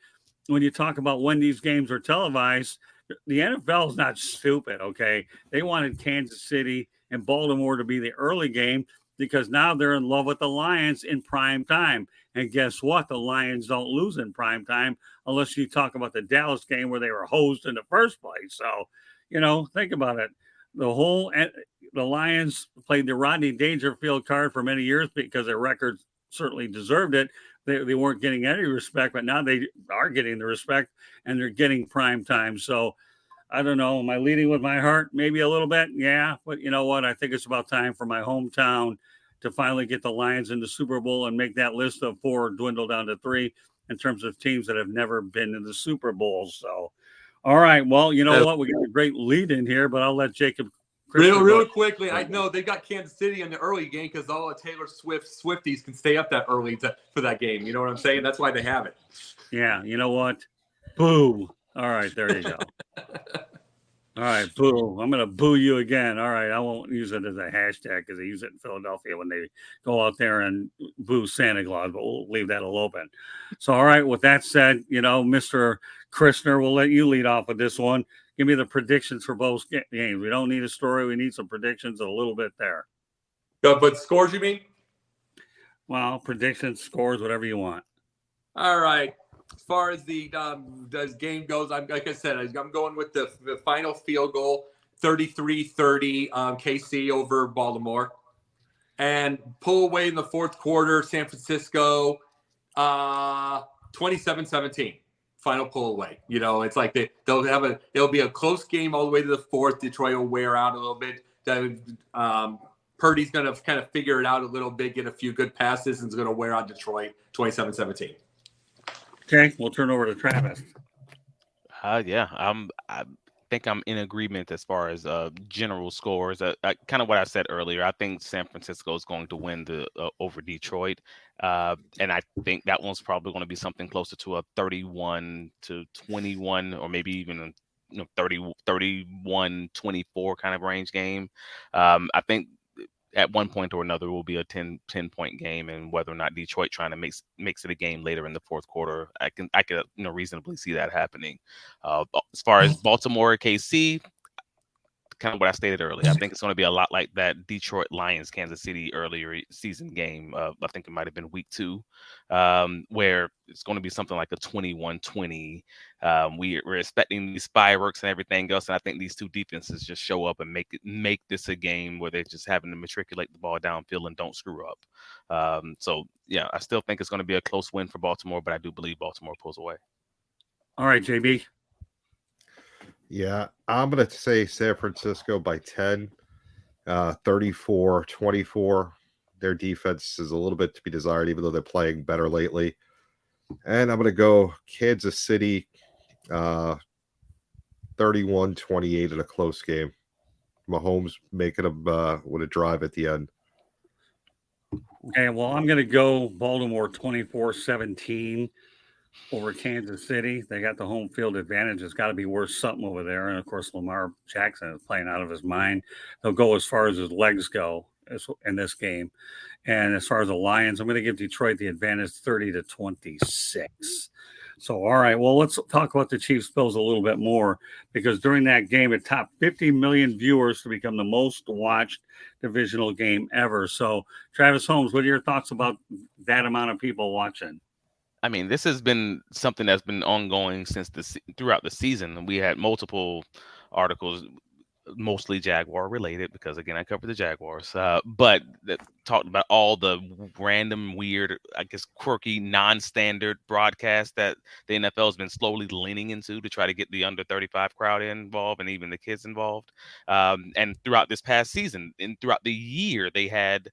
S1: when you talk about when these games are televised, the NFL is not stupid, okay? They wanted Kansas City and Baltimore to be the early game. because now they're in love with the Lions in prime time. And guess what? The Lions don't lose in prime time unless you talk about the Dallas game where they were hosed in the first place. So, think about it. The Lions played the Rodney Dangerfield card for many years because their record certainly deserved it. They weren't getting any respect, but now they are getting the respect and they're getting prime time. So I don't know. Am I leading with my heart? Maybe a little bit. Yeah. But you know what? I think it's about time for my hometown to finally get the Lions in the Super Bowl and make that list of 4 dwindle down to 3 in terms of teams that have never been in the Super Bowl. So, all right. Well, you know what? We got a great lead in here, but I'll let Jacob.
S2: Real quickly, I know they got Kansas City in the early game because all the Taylor Swift Swifties can stay up that early for that game. You know what I'm saying? That's why they have it.
S1: Yeah. You know what? Boo. All right. There you go. All right, boo. I'm going to boo you again. All right, I won't use it as a hashtag because they use it in Philadelphia when they go out there and boo Santa Claus, but we'll leave that open. So, all right, with that said, Mr. Christner, we'll let you lead off with this one. Give me the predictions for both games. We don't need a story. We need some predictions a little bit there.
S2: But scores, you mean?
S1: Well, predictions, scores, whatever you want.
S2: All right. As far as the game goes, like I said, I'm going with the final field goal, 33-30, KC over Baltimore. And pull away in the fourth quarter, San Francisco, 27-17. Final pull away. It's like it'll be a close game all the way to the fourth. Detroit will wear out a little bit. Purdy's going to kind of figure it out a little bit, get a few good passes, and is going to wear out Detroit, 27-17.
S1: Okay, we'll turn over to Travis.
S4: Yeah, I think I'm in agreement as far as general scores. Kind of what I said earlier. I think San Francisco is going to win over Detroit, and I think that one's probably going to be something closer to a 31-21, or maybe even 31-24 kind of range game. I think at one point or another will be a 10-point game, and whether or not Detroit trying to makes it a game later in the fourth quarter, I could reasonably see that happening. As far as Baltimore KC, kind of what I stated earlier, I think it's going to be a lot like that Detroit Lions Kansas City earlier season game. I think it might have been week 2, where it's going to be something like a 21-20. We're expecting these fireworks and everything else, and I think these two defenses just show up and make this a game where they're just having to matriculate the ball downfield and don't screw up. So yeah, I still think it's going to be a close win for Baltimore, but I do believe Baltimore pulls away.
S1: All right, JB.
S3: Yeah, I'm going to say San Francisco by 10, 34-24. Their defense is a little bit to be desired, even though they're playing better lately. And I'm going to go Kansas City 31-28 in a close game. Mahomes making them with a drive at the end.
S1: Okay, well, I'm going to go Baltimore 24-17 over Kansas City. They got the home field advantage. It's got to be worth something over there. And, of course, lamarjackson is playing out of his mind. He'll go as far as his legs go in this game. And as far as the Lions, I'm going to give Detroit the advantage 30-26. So, all right, well, let's talk about the Chiefs-Bills a little bit more, because during that game, it topped 50 million viewers to become the most watched divisional game ever. So, Travis Holmes, what are your thoughts about that amount of people watching?
S4: I mean, this has been something that's been ongoing throughout the season. We had multiple articles, mostly Jaguar related, because again, I cover the Jaguars, but that talked about all the random, weird, I guess, quirky, non-standard broadcasts that the NFL has been slowly leaning into to try to get the under 35 crowd involved and even the kids involved. And throughout this past season and throughout the year, they had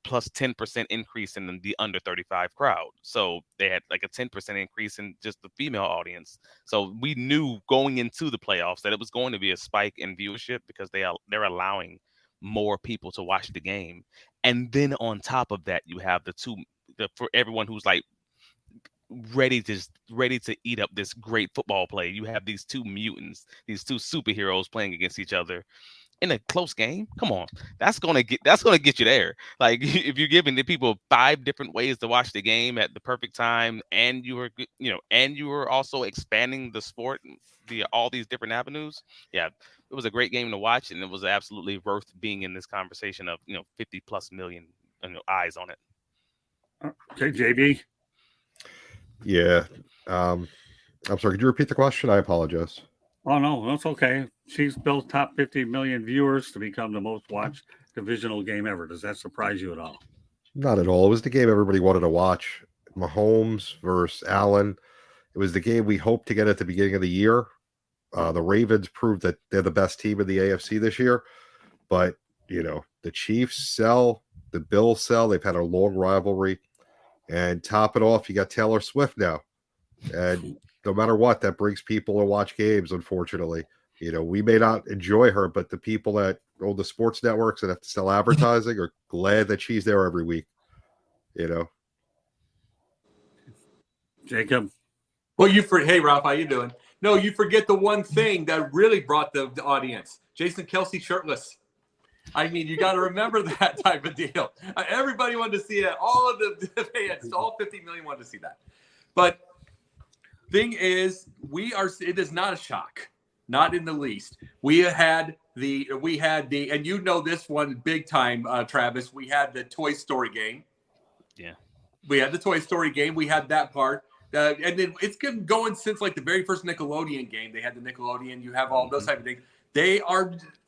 S4: plus 10% increase in the under 35 crowd. So they had like a 10% increase in just the female audience. So we knew going into the playoffs that it was going to be a spike in viewership because they're allowing more people to watch the game. And then on top of that, you have for everyone who's like ready to eat up this great football play, you have these two mutants, these two superheroes playing against each other in a close game. Come on, that's gonna get you there. Like, if you're giving the people 5 different ways to watch the game at the perfect time, and you were also expanding the sport via all these different avenues. Yeah, it was a great game to watch, and it was absolutely worth being in this conversation of 50+ million eyes on it.
S1: Okay, JB.
S3: Yeah. I'm sorry. Could you repeat the question? I apologize.
S1: Oh, no, that's okay. Chiefs built top 50 million viewers to become the most watched divisional game ever. Does that surprise you at all?
S3: Not at all. It was the game everybody wanted to watch. Mahomes versus Allen. It was the game we hoped to get at the beginning of the year. The Ravens proved that they're the best team in the AFC this year. But, the Chiefs sell, the Bills sell. They've had a long rivalry. And top it off, you got Taylor Swift now. And no matter what, that brings people to watch games, unfortunately. We may not enjoy her, but the people that own the sports networks that have to sell advertising are glad that she's there every week.
S1: Jacob.
S2: Well, hey, Ralph, how you doing? No, you forget the one thing that really brought the audience. Jason Kelsey shirtless. I mean, you got to remember that type of deal. Everybody wanted to see that. All of the fans, all 50 million wanted to see that. But thing is, it is not a shock. Not in the least. We had the, and you know this one big time, Travis. We had the Toy Story game.
S4: Yeah. We
S2: had the Toy Story game. We had that part. And then it's been going since like the very first Nickelodeon game. They had the Nickelodeon. You have all those type of things.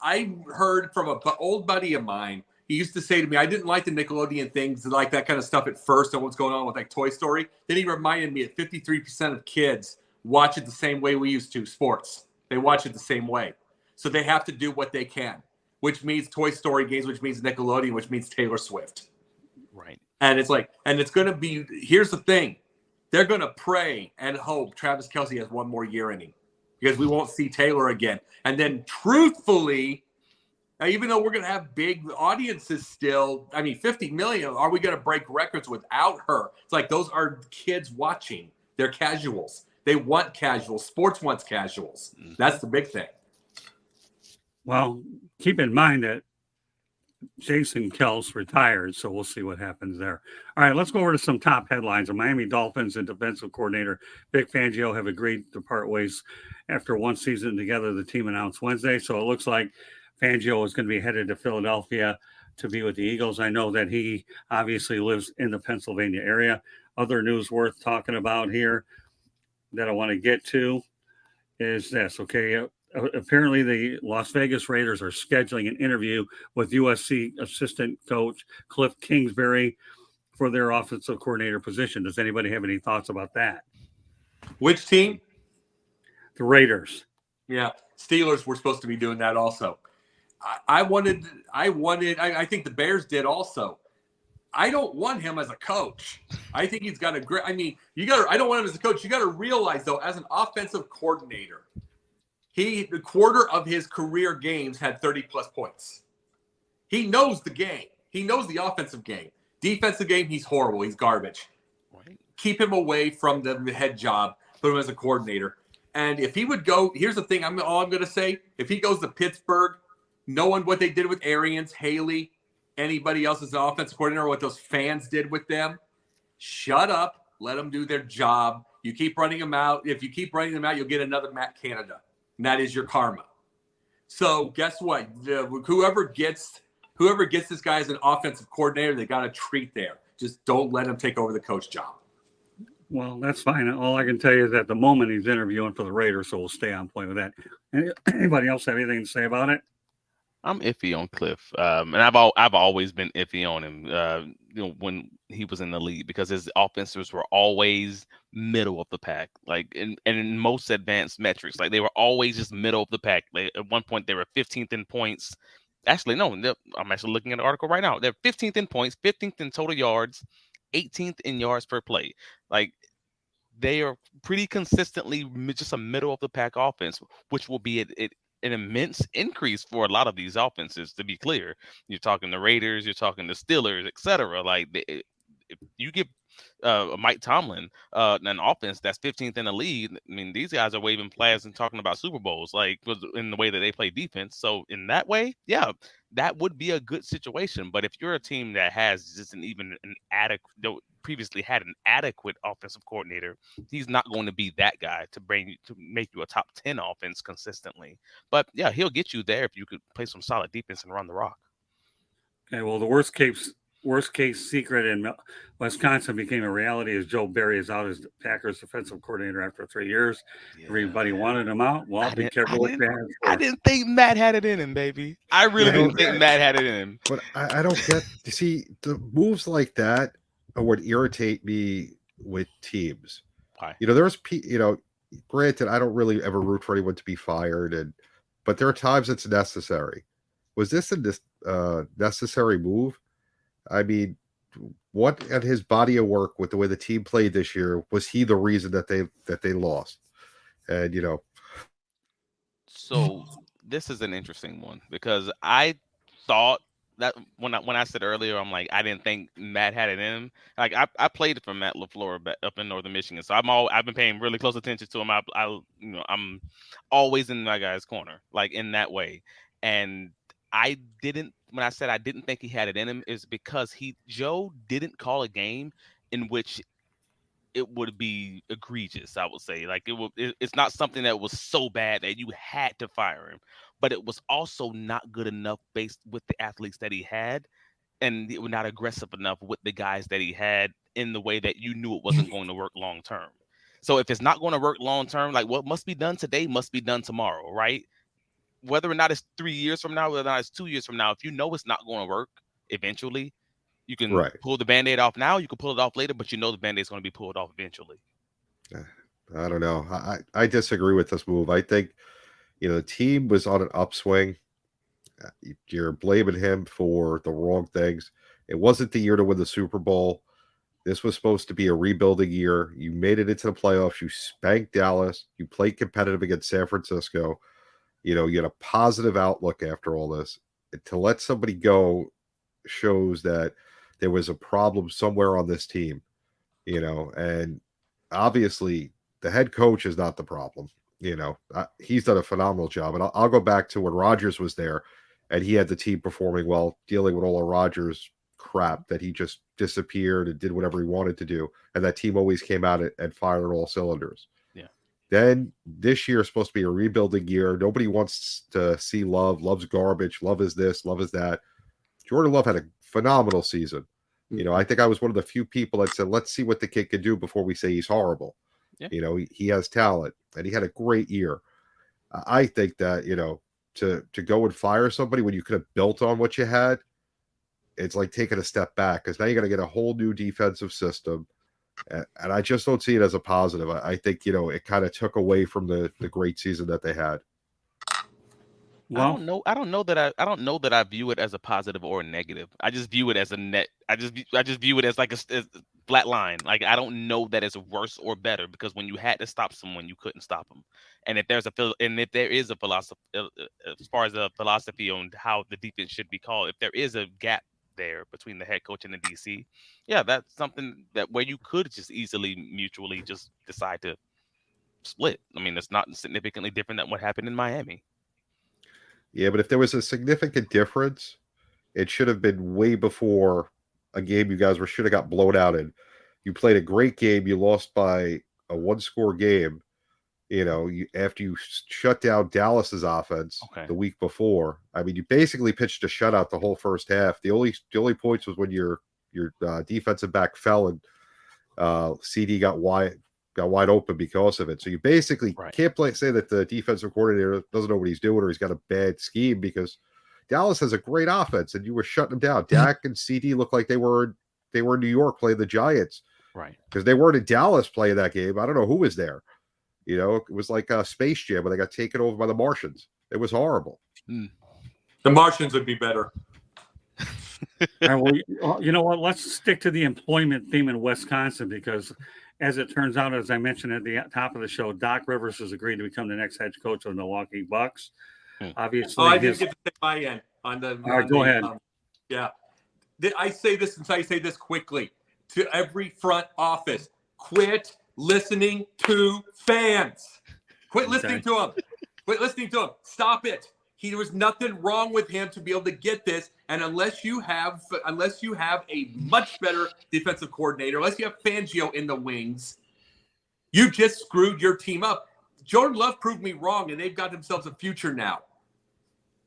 S2: I heard from an old buddy of mine. He used to say to me, I didn't like the Nickelodeon things, like that kind of stuff at first and what's going on with like Toy Story. Then he reminded me that 53% of kids watch it the same way we used to, sports. They watch it the same way. So they have to do what they can, which means Toy Story games, which means Nickelodeon, which means Taylor Swift.
S4: Right.
S2: And it's like, and it's going to be, here's the thing. They're going to pray and hope Travis Kelce has one more year in him because we won't see Taylor again. And then truthfully, even though we're going to have big audiences still, 50 million, are we going to break records without her? It's like those are kids watching. They're casuals. They want casuals. Sports wants casuals. That's the big thing.
S1: Well, keep in mind that Jason Kels retired, so we'll see what happens there. All right, let's go over to some top headlines. The Miami Dolphins and defensive coordinator Vic Fangio have agreed to part ways after one season together, the team announced Wednesday. So it looks like Fangio is going to be headed to Philadelphia to be with the Eagles. I know that he obviously lives in the Pennsylvania area. Other news worth talking about here that I want to get to is this, okay? Apparently, the Las Vegas Raiders are scheduling an interview with USC assistant coach Cliff Kingsbury for their offensive coordinator position. Does anybody have any thoughts about that?
S2: Which team?
S1: The Raiders.
S2: Yeah, Steelers were supposed to be doing that also. I think the Bears did also. I don't want him as a coach. I think he's got a great, I don't want him as a coach. You got to realize, though, as an offensive coordinator, the quarter of his career games had 30-plus points. He knows the game. He knows the offensive game. Defensive game, he's horrible. He's garbage. Right. Keep him away from the head job. Put him as a coordinator. And if he would go, here's the thing, all I'm going to say. If he goes to Pittsburgh, knowing what they did with Arians, Haley, anybody else as an offensive coordinator, what those fans did with them, shut up. Let them do their job. You keep running them out. If you keep running them out, you'll get another Matt Canada. And that is your karma. So guess what? Whoever gets this guy as an offensive coordinator, they got a treat there. Just don't let him take over the coach job.
S1: Well, that's fine. All I can tell you is at the moment he's interviewing for the Raiders, so we'll stay on point with that. Anybody else have anything to say about it?
S4: I'm iffy on Cliff, and I've always been iffy on him. When he was in the league, because his offenses were always middle of the pack, like in most advanced metrics, like they were always just middle of the pack. At one point, they were 15th in points. Actually, no, I'm actually looking at the article right now. They're 15th in points, 15th in total yards, 18th in yards per play. Like they are pretty consistently just a middle of the pack offense, which will be an immense increase for a lot of these offenses. To be clear, you're talking the Raiders, you're talking the Steelers, etc. Like if you give Mike Tomlin an offense that's 15th in the league, these guys are waving flags and talking about Super Bowls, like in the way that they play defense. So in that way, yeah, that would be a good situation. But if you're a team that has just an adequate, previously had an adequate offensive coordinator, he's not going to be that guy to make you a top 10 offense consistently. But yeah, he'll get you there if you could play some solid defense and run the rock.
S1: Okay, well, the worst case secret in Wisconsin became a reality as Joe Barry is out as Packers defensive coordinator after 3 years.
S4: Yeah.
S1: Everybody wanted him out. Well, be careful what you ask for.
S4: I didn't think Matt had it in him, baby. I really didn't think Matt had it in him.
S3: But I don't get, you see, the moves like that would irritate me with teams.
S4: Why?
S3: Granted, I don't really ever root for anyone to be fired, but there are times it's necessary. Was this a necessary move? I mean, what at his body of work with the way the team played this year, was he the reason that they lost? And
S4: So this is an interesting one because I thought that when I said earlier, I'm like, I didn't think Matt had it in him. Like I played for Matt LaFleur up in Northern Michigan, so I've been paying really close attention to him. I'm always in my guy's corner, like in that way. And when I said I didn't think he had it in him, is because Joe didn't call a game in which it would be egregious. I would say, like it's not something that was so bad that you had to fire him, but it was also not good enough based with the athletes that he had, and it was not aggressive enough with the guys that he had in the way that you knew it wasn't going to work long term. So if it's not going to work long term, like what must be done today must be done tomorrow, right? Whether or not it's 3 years from now, whether or not it's 2 years from now, if you know it's not going to work eventually, you can pull the Band-Aid off now. You can pull it off later, but you know the Band-Aid is going to be pulled off eventually.
S3: I don't know. I disagree with this move. I think, the team was on an upswing. You're blaming him for the wrong things. It wasn't the year to win the Super Bowl. This was supposed to be a rebuilding year. You made it into the playoffs. You spanked Dallas. You played competitive against San Francisco. You had a positive outlook after all this. To let somebody go shows that there was a problem somewhere on this team, and obviously the head coach is not the problem. He's done a phenomenal job. And I'll go back to when Rodgers was there and he had the team performing well, dealing with all of Rodgers' crap that he just disappeared and did whatever he wanted to do. And that team always came out and fired on all cylinders. Then this year is supposed to be a rebuilding year. Nobody wants to see Love. Love's garbage. Love is this. Love is that. Jordan Love had a phenomenal season. I think I was one of the few people that said, let's see what the kid can do before we say he's horrible. Yeah. He has talent, and he had a great year. I think that, to go and fire somebody when you could have built on what you had, it's like taking a step back because now you're going to get a whole new defensive system. And I just don't see it as a positive. I think, it kind of took away from the great season that they had.
S4: Well, I don't know that I view it as a positive or a negative. I just view it as a net. I just view it as like a flat line. Like I don't know that it's worse or better because when you had to stop someone, you couldn't stop them. And if there is a philosophy as far as a philosophy on how the defense should be called, if there is a gap there between the head coach and the DC, that's something that where you could just easily mutually just decide to split. I mean, it's not significantly different than what happened in Miami.
S3: Yeah, but if there was a significant difference, it should have been way before a game you guys should have got blown out in. You played a great game. You lost by a one-score game. After you shut down Dallas's offense the week before. I mean, you basically pitched a shutout the whole first half. The only points was when your defensive back fell and CD got wide open because of it. So you basically can't say that the defensive coordinator doesn't know what he's doing or he's got a bad scheme because Dallas has a great offense and you were shutting them down. Dak and CD looked like they were in New York playing the Giants.
S4: Right.
S3: Because they weren't in Dallas playing that game. I don't know who was there. It was like a Space Jam when they got taken over by the Martians. It was horrible.
S2: The Martians would be better.
S1: All right, well, you know what? Let's stick to the employment theme in Wisconsin because, as it turns out, as I mentioned at the top of the show, Doc Rivers has agreed to become the next head coach of the Milwaukee Bucks. Obviously,
S2: I didn't get to say my end on the.
S1: All right, go ahead.
S2: I say this and I say this quickly to every front office: quit listening to fans. Quit listening to them. Quit listening to them. Stop it. There was nothing wrong with him to be able to get this And unless you have a much better defensive coordinator, unless you have Fangio in the wings, you just screwed your team up. Jordan Love proved me wrong, and they've got themselves a future now.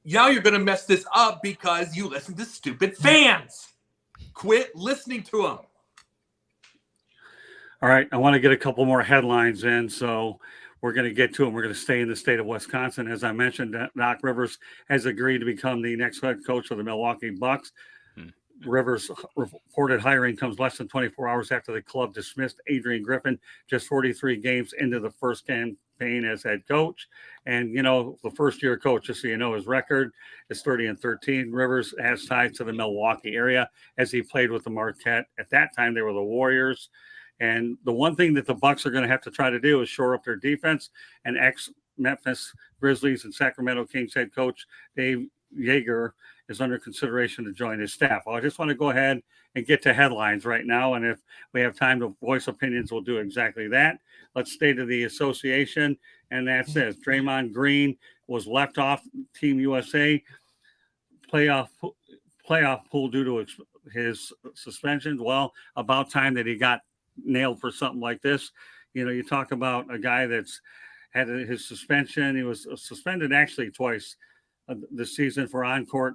S2: Now you're going to mess this up because you listen to stupid fans. Quit listening to them.
S1: All right, I want to get a couple more headlines in, so we're going to get to them. We're going to stay in the state of Wisconsin. As I mentioned, Doc Rivers has agreed to become the next head coach of the Milwaukee Bucks. Rivers' reported hiring comes less than 24 hours after the club dismissed Adrian Griffin just 43 games into the first campaign as head coach. And, the first-year coach, just so you know, his record is 30-13. Rivers has ties to the Milwaukee area as he played with the Marquette. At that time, they were the Warriors. And the one thing that the Bucks are going to have to try to do is shore up their defense. And ex-Memphis Grizzlies and Sacramento Kings head coach Dave Yeager is under consideration to join his staff. Well, I just want to go ahead and get to headlines right now. And if we have time to voice opinions, we'll do exactly that. Let's stay to the association. And that says Draymond Green was left off Team USA playoff pool due to his suspension. Well, about time that he got nailed for something like this. You talk about a guy that's had his suspension. He was suspended actually twice this season for on-court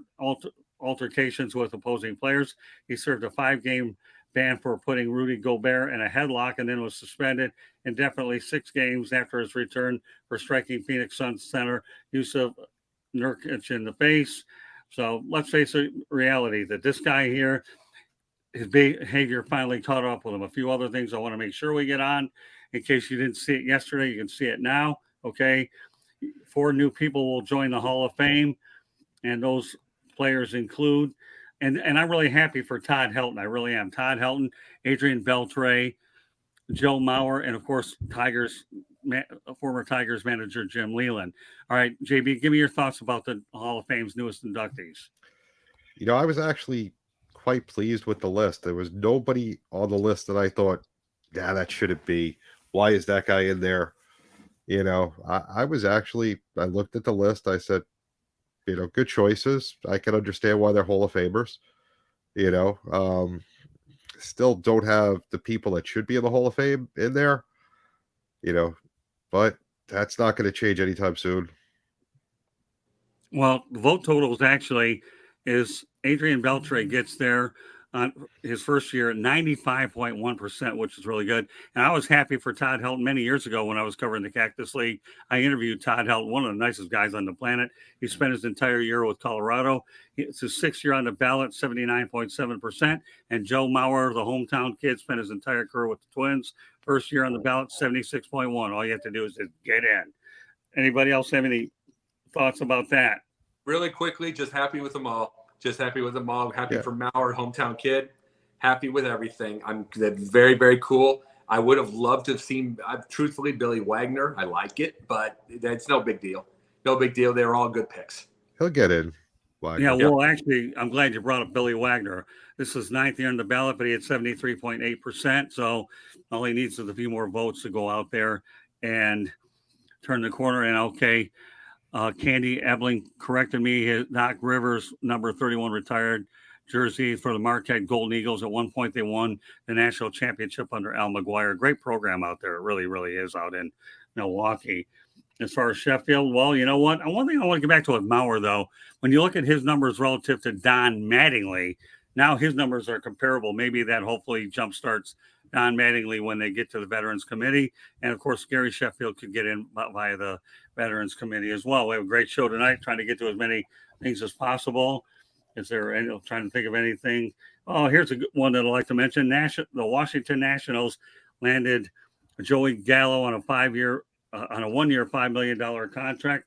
S1: altercations with opposing players. He served a 5-game ban for putting Rudy Gobert in a headlock and then was suspended indefinitely 6 games after his return for striking Phoenix Suns center Yusuf Nurkic in the face. So let's face it, reality that this guy here, his behavior finally caught up with him. A few other things I want to make sure we get on. In case you didn't see it yesterday, you can see it now. Okay. 4 new people will join the Hall of Fame, and those players include, and I'm really happy for Todd Helton. I really am. Todd Helton, Adrian Beltre, Joe Mauer, and of course, former Tigers manager Jim Leland. All right, JB, give me your thoughts about the Hall of Fame's newest inductees.
S3: I was actually quite pleased with the list. There was nobody on the list that I thought, yeah, that shouldn't be. Why is that guy in there? I looked at the list. I said, good choices. I can understand why they're Hall of Famers. Still don't have the people that should be in the Hall of Fame in there, but that's not going to change anytime soon.
S1: Well, the vote totals actually is Adrian Beltre gets there on his first year at 95.1%, which is really good. And I was happy for Todd Helton many years ago when I was covering the Cactus League. I interviewed Todd Helton, one of the nicest guys on the planet. He spent his entire year with Colorado. It's his 6th year on the ballot, 79.7%. And Joe Mauer, the hometown kid, spent his entire career with the Twins. First year on the ballot, 76.1. All you have to do is just get in. Anybody else have any thoughts about that?
S2: Really quickly, just happy with them all. Happy for Mauer, hometown kid. Happy with everything. That's very, very cool. I would have loved to have seen, truthfully, Billy Wagner. I like it, but it's no big deal. No big deal. They were all good picks.
S3: He'll get in. Wagner.
S1: Yeah, well, actually, I'm glad you brought up Billy Wagner. This is 9th year on the ballot, but he had 73.8%. So all he needs is a few more votes to go out there and turn the corner. And okay, Candy Ebling corrected me. Doc Rivers, number 31, retired jersey for the Marquette Golden Eagles. At one point, they won the national championship under Al McGuire. Great program out there. It really, really is out in Milwaukee. As far as Sheffield, well, you know what? One thing I want to get back to with Mauer, though, when you look at his numbers relative to Don Mattingly, now his numbers are comparable. Maybe that hopefully jumpstarts Don Mattingly when they get to the Veterans Committee. And, of course, Gary Sheffield could get in via the Veterans Committee as well. We have a great show tonight, trying to get to as many things as possible. Is there any, I'm trying to think of anything. Oh, here's a good one that I'd like to mention. The Washington Nationals landed Joey Gallo on a 1-year, $5 million contract.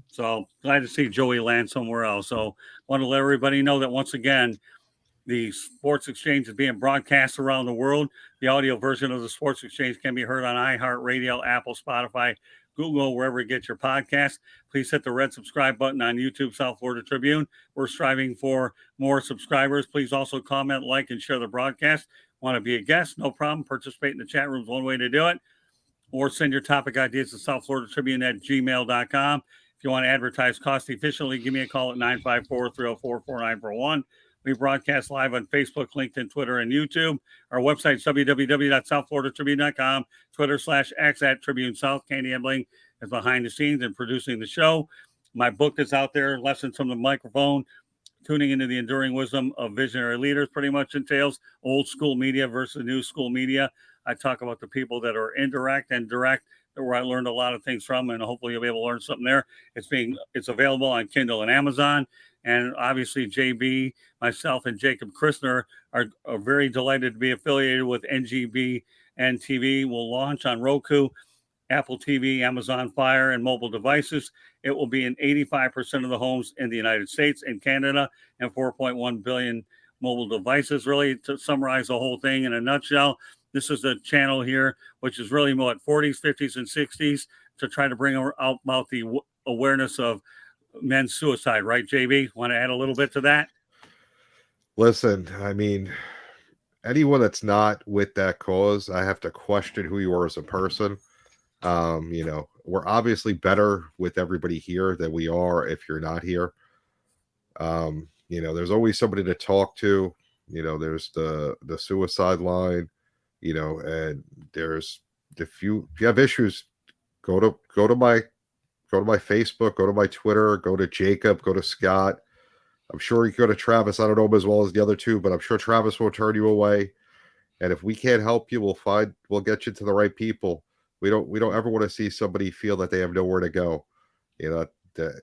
S1: So glad to see Joey land somewhere else. So want to let everybody know that once again, the Sports Exchange is being broadcast around the world. The audio version of the Sports Exchange can be heard on iHeartRadio, Apple, Spotify, Google, wherever you get your podcast. Please hit the red subscribe button on YouTube, South Florida Tribune. We're striving for more subscribers. Please also comment, like, and share the broadcast. Want to be a guest? No problem. Participate in the chat room is one way to do it. Or send your topic ideas to South Florida Tribune at gmail.com. If you want to advertise cost efficiently, give me a call at 954-304-4941. We broadcast live on Facebook, LinkedIn, Twitter, and YouTube. Our website is www.southfloridatribune.com, Twitter/X @Tribune South. Candy Ebling is behind the scenes and producing the show. My book is out there, Lessons from the Microphone, Tuning into the Enduring Wisdom of Visionary Leaders, pretty much entails old school media versus new school media. I talk about the people that are indirect and direct, where I learned a lot of things from, and hopefully you'll be able to learn something there. It's available on Kindle and Amazon. And obviously, JB, myself, and Jacob Christner are very delighted to be affiliated with NGB and TV. Will launch on Roku, Apple TV, Amazon Fire, and mobile devices. It will be in 85% of the homes in the United States and Canada, and 4.1 billion mobile devices. Really, to summarize the whole thing in a nutshell, this is a channel here, which is really more 40s, 50s, and 60s to try to bring out about the awareness of men's suicide. Right, JB? Want to add a little bit to that?
S3: Listen, I mean, anyone that's not with that cause, I have to question who you are as a person. We're obviously better with everybody here than we are if you're not here. There's always somebody to talk to. There's the suicide line, and there's if you have issues, go to my Facebook, go to my Twitter, go to Jacob, go to Scott. I'm sure you can go to Travis. I don't know him as well as the other two, but I'm sure Travis will turn you away. And if we can't help you, we'll get you to the right people. We don't ever want to see somebody feel that they have nowhere to go. The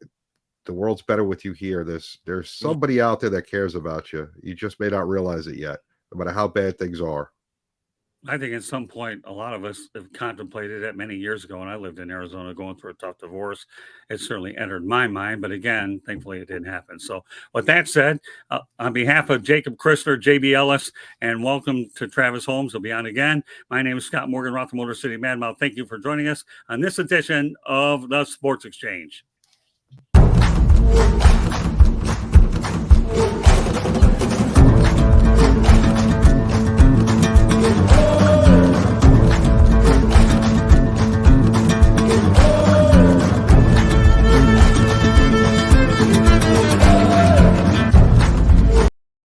S3: world's better with you here. There's somebody out there that cares about you. You just may not realize it yet, no matter how bad things are.
S1: I think at some point, a lot of us have contemplated that many years ago when I lived in Arizona going through a tough divorce. It certainly entered my mind, but again, thankfully it didn't happen. So with that said, on behalf of Jacob Christner, JB Ellis, and welcome to Travis Holmes, he'll be on again. My name is Scott Morgan, Roth Motor City Madmouth. Thank you for joining us on this edition of the Sports Exchange.